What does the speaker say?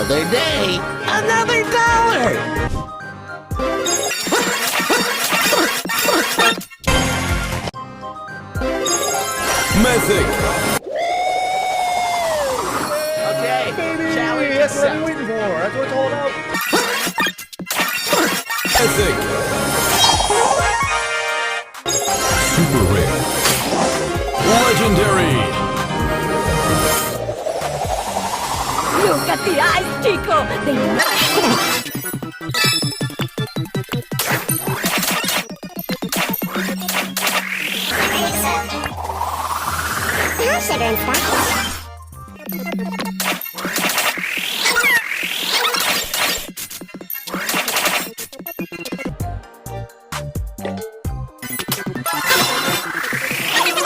Another day, another dollar. Mythic. Okay, challenge That's what I'm accepted. waiting for. That's what it's all about. Mythic. Super rare. Legendary. Look at the eyes, Chico! They Sugar and stuff.